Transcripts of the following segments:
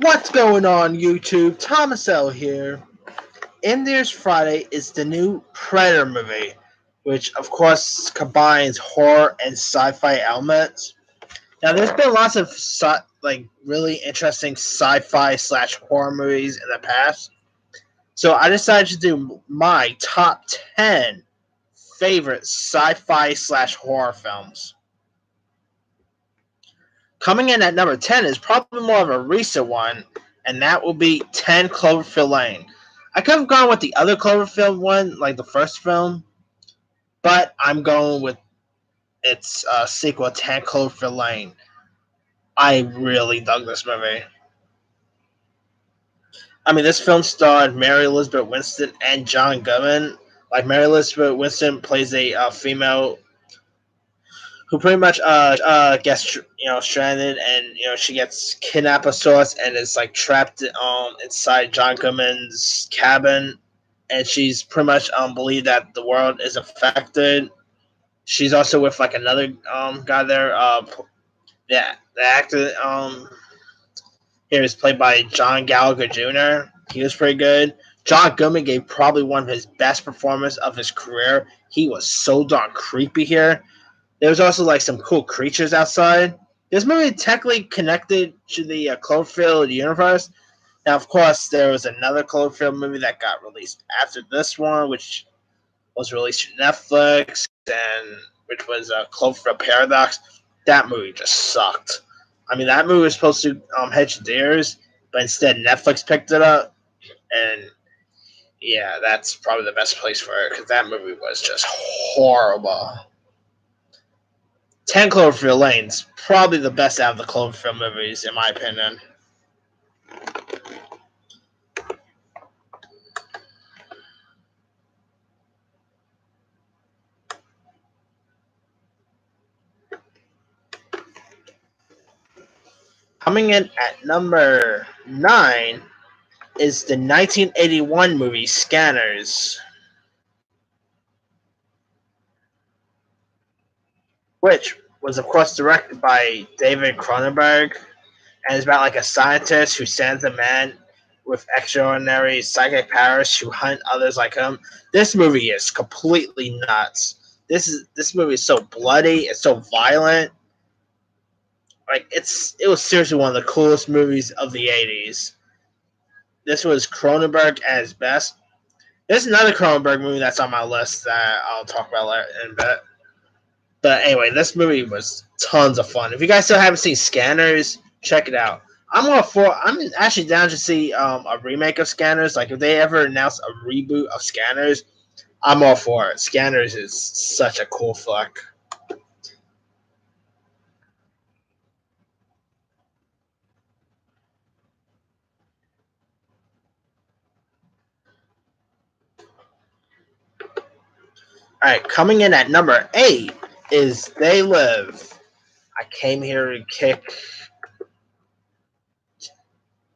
What's going on, YouTube? Thomas L here. In There's Friday is the new Predator movie, which of course combines horror and sci-fi elements. Now, there's been lots of really interesting sci-fi slash horror movies in the past, so I decided to do my top 10 favorite sci-fi slash horror films. Coming in at number 10 is probably more of a recent one, and that will be 10 Cloverfield Lane. I could have gone with the other Cloverfield one, like the first film, but I'm going with its sequel, 10 Cloverfield Lane. I really dug this movie. I mean, this film starred Mary Elizabeth Winstead and John Goodman. Like, Mary Elizabeth Winstead plays a female who pretty much gets stranded, and she gets kidnapped of sorts and is like trapped inside John Goodman's cabin, and she's pretty much believed that the world is affected. She's also with like another guy there. Yeah, the actor here is played by John Gallagher Jr. He was pretty good. John Goodman gave probably one of his best performances of his career. He was so darn creepy here. There was also like some cool creatures outside. This movie technically connected to the Cloverfield universe. Now, of course, there was another Cloverfield movie that got released after this one, which was released to Netflix, and which was Cloverfield Paradox. That movie just sucked. I mean, that movie was supposed to hedge theaters, but instead Netflix picked it up, and yeah, that's probably the best place for it because that movie was just horrible. 10 Cloverfield Lane's probably the best out of the Cloverfield movies, in my opinion. Coming in at number 9 is the 1981 movie Scanners, which was, of course, directed by David Cronenberg, and is about like a scientist who sends a man with extraordinary psychic powers to hunt others like him. This movie is completely nuts. This movie is so bloody, it's so violent. Like it was seriously one of the coolest movies of the 80s. This was Cronenberg at his best. There's another Cronenberg movie that's on my list that I'll talk about later in a bit. But anyway, this movie was tons of fun. If you guys still haven't seen Scanners, check it out. I'm actually down to see a remake of Scanners. Like if they ever announce a reboot of Scanners, I'm all for it. Scanners is such a cool flick. Alright, coming in at number 8 is They Live. I came here to kick.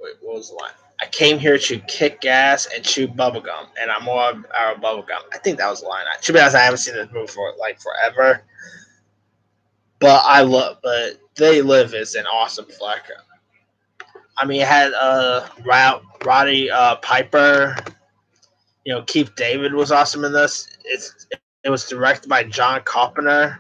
Wait, what was the line? I came here to kick gas and chew bubblegum, and I'm more out of bubblegum. I think that was the line. To be honest, I haven't seen this movie for like forever. But They Live is an awesome flick. I mean, it had Roddy Piper. Keith David was awesome in this. It was directed by John Carpenter.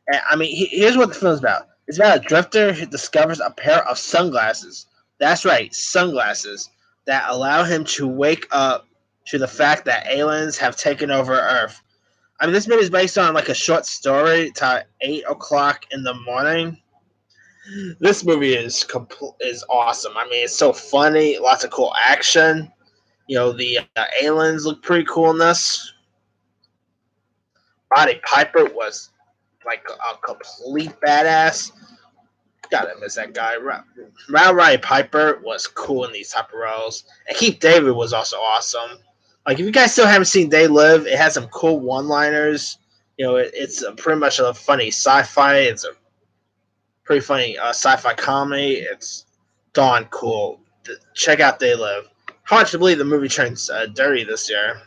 And I mean, here's what the film's about. It's about a drifter who discovers a pair of sunglasses. That's right, sunglasses that allow him to wake up to the fact that aliens have taken over Earth. I mean, this movie is based on like a short story to 8 o'clock in the morning. This movie is awesome. I mean, it's so funny, lots of cool action. The aliens look pretty cool in this. Roddy Piper was like a complete badass. Gotta miss that guy. Roddy Piper was cool in these type of roles, and Keith David was also awesome. Like if you guys still haven't seen They Live, it has some cool one-liners. It's pretty much a funny sci-fi. It's a pretty funny sci-fi comedy. It's darn cool. Check out They Live. Hard to believe the movie turns dirty this year.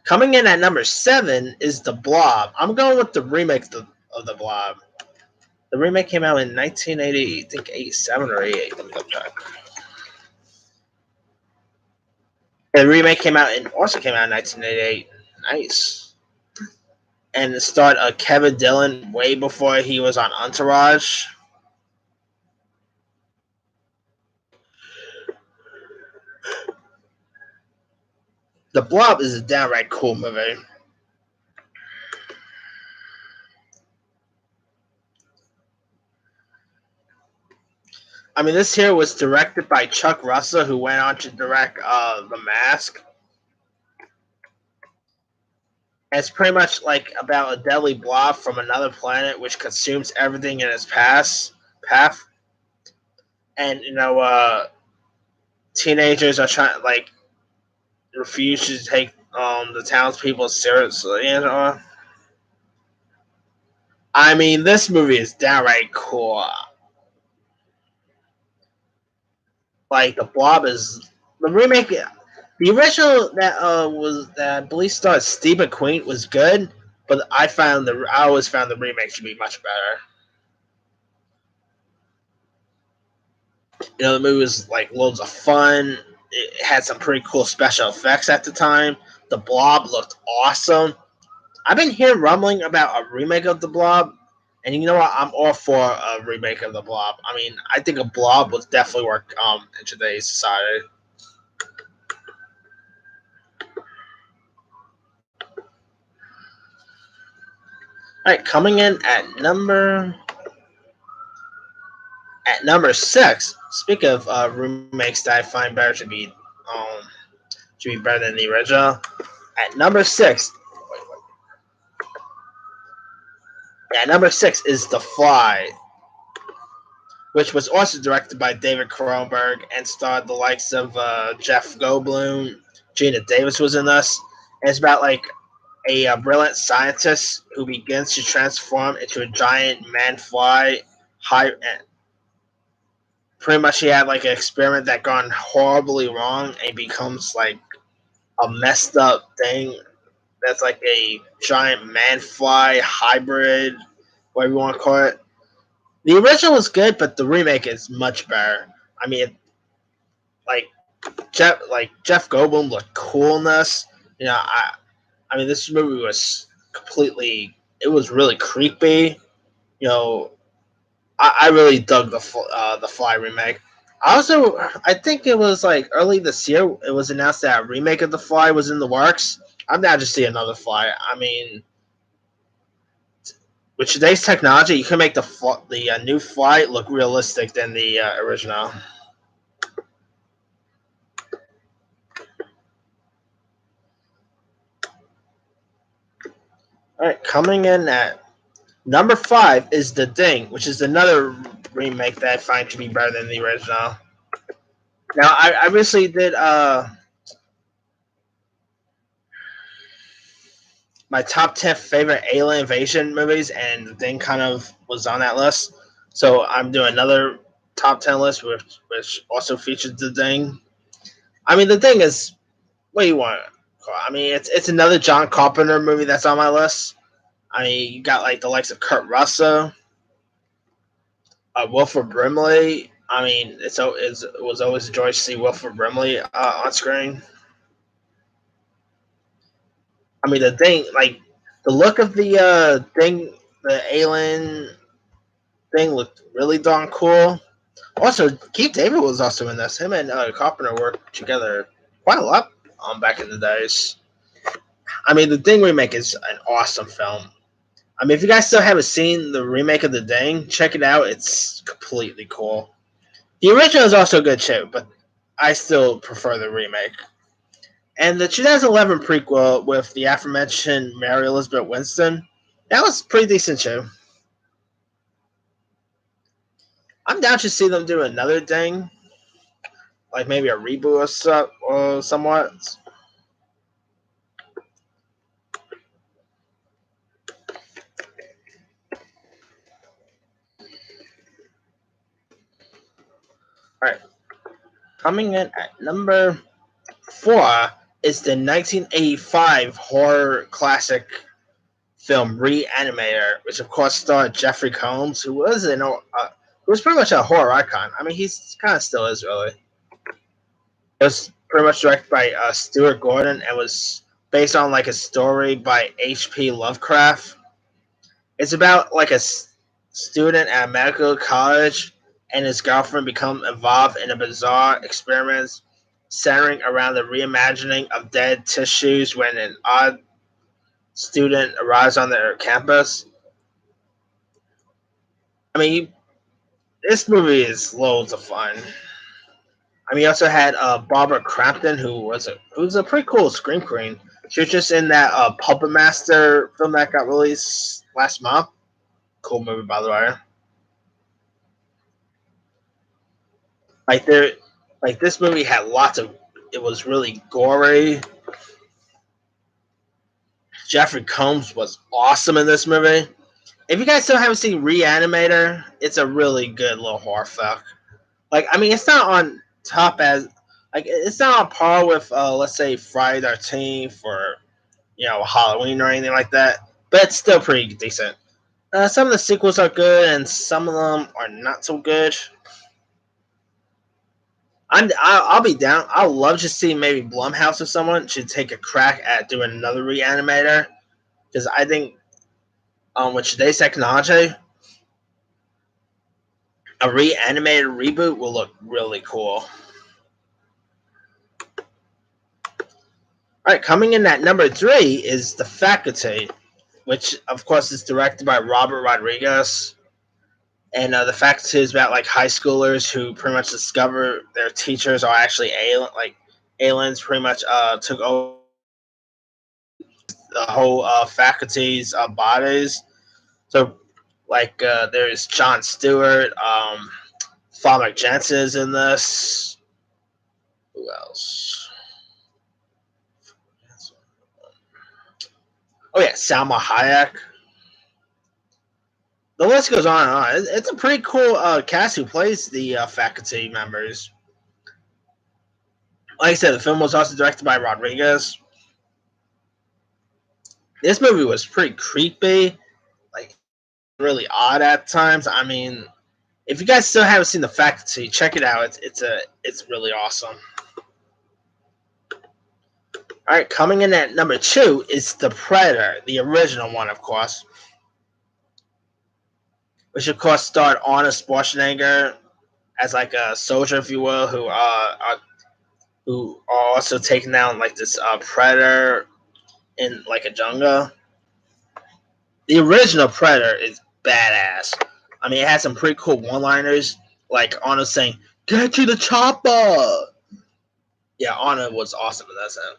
Coming in at number 7 is The Blob. I'm going with the remake of The Blob. The remake came out in 1980, I think 87 or 88. Let me double check. The remake also came out in 1988. Nice. And it starred Kevin Dillon way before he was on Entourage. The Blob is a downright cool movie. I mean, this here was directed by Chuck Russell, who went on to direct The Mask. And it's pretty much like about a deadly blob from another planet which consumes everything in its path. And teenagers are trying refuse to take the townspeople seriously. I mean, this movie is downright cool. Like the Blob is the remake. The original that I believe starred Steve McQueen was good, but I always found the remake to be much better. The movie was like loads of fun. It had some pretty cool special effects at the time. The Blob looked awesome. I've been hearing rumbling about a remake of the Blob, and you know what? I'm all for a remake of the Blob. I mean, I think a Blob would definitely work in today's society. All right, coming in at number 6. Speak of remakes that I find better to be better than the original. At number 6, is The Fly, which was also directed by David Cronenberg and starred the likes of Jeff Goldblum. Gina Davis was in this. And it's about like a brilliant scientist who begins to transform into a giant man fly. Pretty much, he had like an experiment that gone horribly wrong and becomes like a messed up thing that's like a giant man fly hybrid, whatever you want to call it. The original was good, but the remake is much better. I mean, like Jeff Goldblum looked cool in this. I mean, this movie was completely. It was really creepy. You know, I really dug the Fly remake. I think it was like early this year. It was announced that a remake of the Fly was in the works. I'm down to see another Fly. I mean, with today's technology, you can make the new Fly look realistic than the original. All right, coming in at number 5 is The Thing, which is another remake that I find to be better than the original. Now, I recently did my top 10 favorite alien invasion movies, and The Thing kind of was on that list. So I'm doing another top 10 list, which also features The Thing. I mean, The Thing is what do you want? I mean, it's another John Carpenter movie that's on my list. I mean, you got like the likes of Kurt Russell, Wilford Brimley. I mean, it was always a joy to see Wilford Brimley on screen. I mean, the thing, like the look of the alien thing looked really darn cool. Also, Keith David was also in this. Him and Carpenter worked together quite a lot back in the days. I mean, the Thing remake is an awesome film. I mean, if you guys still haven't seen the remake of The Thing, check it out. It's completely cool. The original is also good too, but I still prefer the remake. And the 2011 prequel with the aforementioned Mary Elizabeth Winston, that was pretty decent too. I'm down to see them do another thing, like maybe a reboot or somewhat. All right, coming in at number 4 is the 1985 horror classic film ReAnimator, which of course starred Jeffrey Combs, who was pretty much a horror icon. I mean, he's kind of still is really. It was pretty much directed by Stuart Gordon and was based on like a story by H.P. Lovecraft. It's about like a student at a medical college and his girlfriend become involved in a bizarre experiment centering around the reimagining of dead tissues when an odd student arrives on their campus. I mean, this movie is loads of fun. I mean, he also had Barbara Crampton, who's a pretty cool scream queen. She was just in that Puppet Master film that got released last month. Cool movie, by the way. Like there, like this movie had lots of. It was really gory. Jeffrey Combs was awesome in this movie. If you guys still haven't seen ReAnimator, it's a really good little horror flick. Like, I mean, it's not on top as like it's not on par with let's say Friday the 13th or Halloween or anything like that, but it's still pretty decent. Some of the sequels are good, and some of them are not so good. I'll be down. I'd love to see maybe Blumhouse or someone should take a crack at doing another Reanimator, because I think with today's technology, a reanimated reboot will look really cool. All right, coming in at number 3 is The Faculty, which of course is directed by Robert Rodriguez. And The Faculty is about like high schoolers who pretty much discover their teachers are actually aliens. Pretty much took over the whole faculty's bodies. So there's Jon Stewart, Father Jensen is in this. Who else? Oh yeah, Salma Hayek. The list goes on and on. It's a pretty cool cast who plays the faculty members. Like I said, the film was also directed by Rodriguez. This movie was pretty creepy, like really odd at times. I mean, if you guys still haven't seen The Faculty, check it out. It's really awesome. All right, coming in at number 2 is The Predator, the original one, of course, which of course starred Arnold Schwarzenegger as like a soldier, if you will, who are also taking down like this predator in like a jungle. The original Predator is badass. I mean, it has some pretty cool one-liners, like Arnold saying, "Get to the chopper!" Yeah, Arnold was awesome in that sense.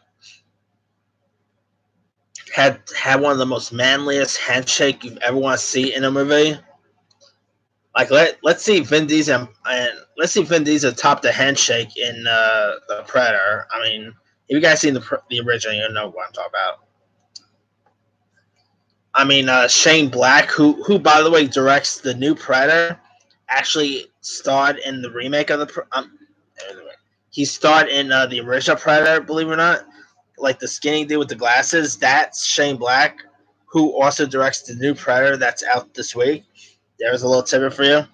Had one of the most manliest handshake you've ever want to see in a movie. Like let's see Vin Diesel and let's see Vin Diesel top the handshake in the Predator. I mean, if you guys seen the original, you know what I'm talking about. I mean, Shane Black, who by the way directs the new Predator, actually starred in the remake of the. He starred in the original Predator, believe it or not. Like the skinny dude with the glasses, that's Shane Black, who also directs the new Predator that's out this week. There's a little tidbit for you.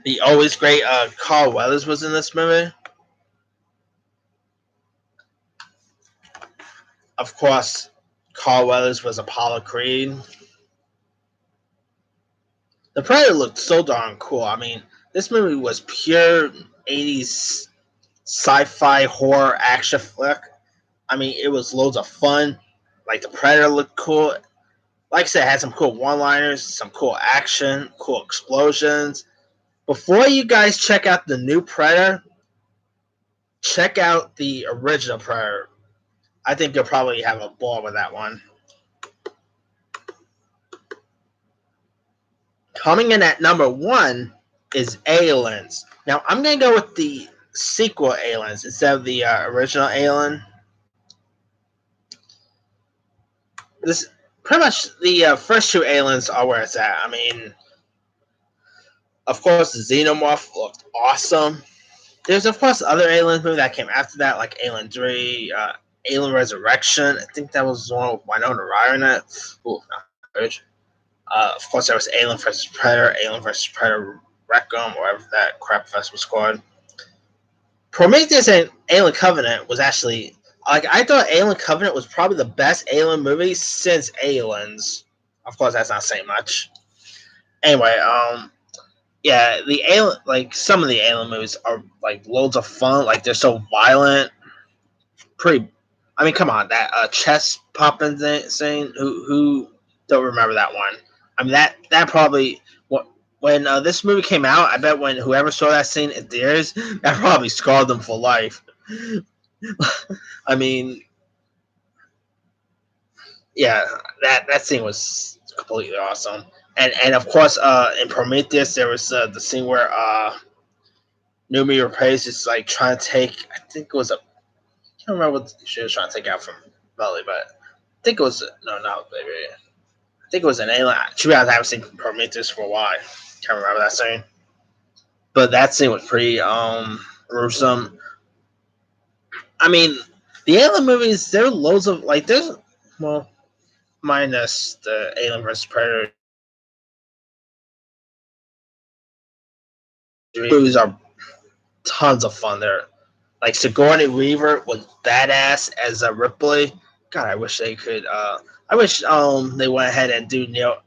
The always great Carl Weathers was in this movie. Of course, Carl Weathers was Apollo Creed. The Predator looked so darn cool. I mean, this movie was pure 80s sci-fi horror action flick. I mean, it was loads of fun. Like, the Predator looked cool. Like I said, it had some cool one-liners, some cool action, cool explosions. Before you guys check out the new Predator, check out the original Predator. I think you'll probably have a ball with that one. Coming in at number 1 is Aliens. Now, I'm going to go with the sequel Aliens instead of the original Alien. This pretty much the first 2 Aliens are where it's at. I mean, of course, the Xenomorph looked awesome. There's of course other Alien movies that came after that, like Alien 3, Alien Resurrection. I think that was the one with Winona Ryder in it. Ooh, not good. Of course, there was Alien vs. Predator, Alien vs. Predator Requiem, or whatever that crap fest was called. Prometheus and Alien Covenant was actually like I thought Alien Covenant was probably the best Alien movie since Aliens. Of course, that's not saying much. Anyway, yeah, the Alien, like some of the Alien movies are like loads of fun. Like they're so violent, pretty. I mean, come on, that chest popping scene. Who don't remember that one? I mean, that probably what when this movie came out. I bet when whoever saw that scene in theaters, that probably scarred them for life. I mean, yeah, that scene was completely awesome. And of course, in Prometheus, there was the scene where Numi Rapace is like trying to take. I think it was a. I can't remember what she was trying to take out from Belly, but I think it was no, baby. I think it was an alien. To be honest, I haven't seen Prometheus for a while. Can't remember that scene, but that scene was pretty gruesome. I mean, the alien movies. There are loads of like. There's well, minus the Alien vs Predator movies are tons of fun. There, like Sigourney Weaver was badass as a Ripley. God, I wish they could. I wish they went ahead and do Neil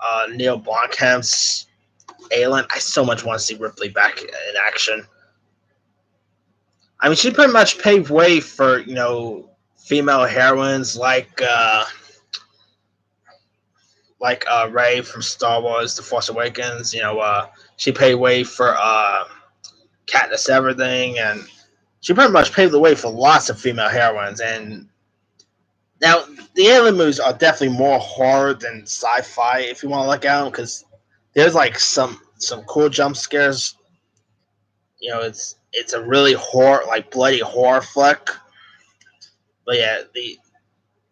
Blomkamp's Alien. I so much want to see Ripley back in action. I mean, she pretty much paved way for female heroines like Rey from Star Wars: The Force Awakens. She paved way for Katniss Everdeen, and she pretty much paved the way for lots of female heroines. And now the alien movies are definitely more horror than sci-fi if you want to look at them, because there's like some cool jump scares. It's a really horror, like bloody horror flick. But yeah, the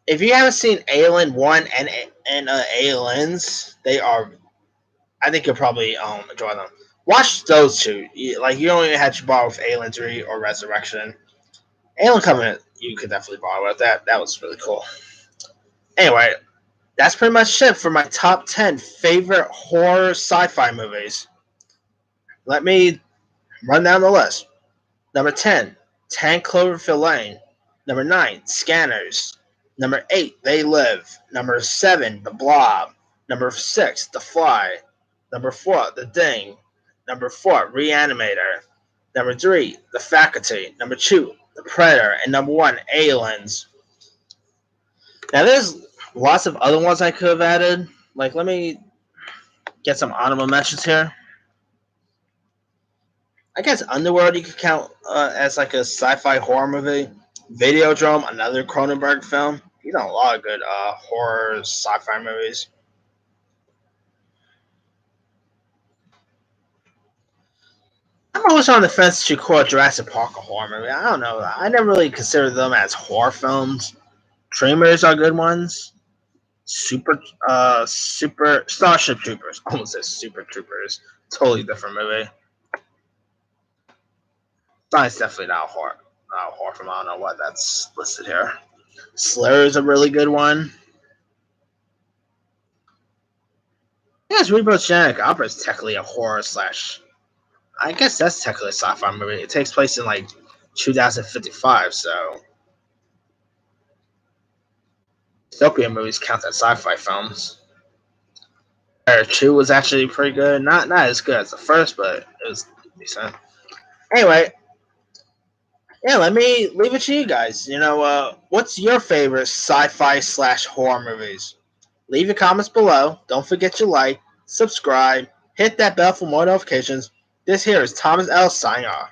if you haven't seen Alien One and Aliens, they are. I think you'll probably enjoy them. Watch those two. You don't even have to bother with Alien 3 or Resurrection. Alien Covenant, you could definitely bother with that. That was really cool. Anyway, that's pretty much it for my top 10 favorite horror sci-fi movies. Let me run down the list. Number 10, 10 Cloverfield Lane. Number 9, Scanners. Number 8, They Live. Number 7, The Blob. Number 6, The Fly. Number 4, The Thing. Number 4, ReAnimator. Number 3, The Faculty. Number 2, The Predator. And number 1, Aliens. Now, there's lots of other ones I could have added. Like, let me get some honorable mentions here. I guess Underworld you could count as like a sci-fi horror movie. Videodrome, another Cronenberg film. He's done a lot of good horror sci-fi movies. I'm always on the fence to call Jurassic Park a horror movie. I don't know. I never really consider them as horror films. Tremors are good ones. Super Starship Troopers. Almost says Super Troopers. Totally different movie. That's definitely not a horror. Not a horror film. I don't know what that's listed here. Slayer is a really good one. Yes, Reboot's Genetic Opera is technically a horror slash. I guess that's technically a sci-fi movie. It takes place in like 2055, so dystopian movies count as sci-fi films. Air 2 was actually pretty good. Not as good as the first, but it was decent. Anyway, yeah, let me leave it to you guys. What's your favorite sci-fi slash horror movies? Leave your comments below. Don't forget to like, subscribe, hit that bell for more notifications. This here is Thomas L. signing off.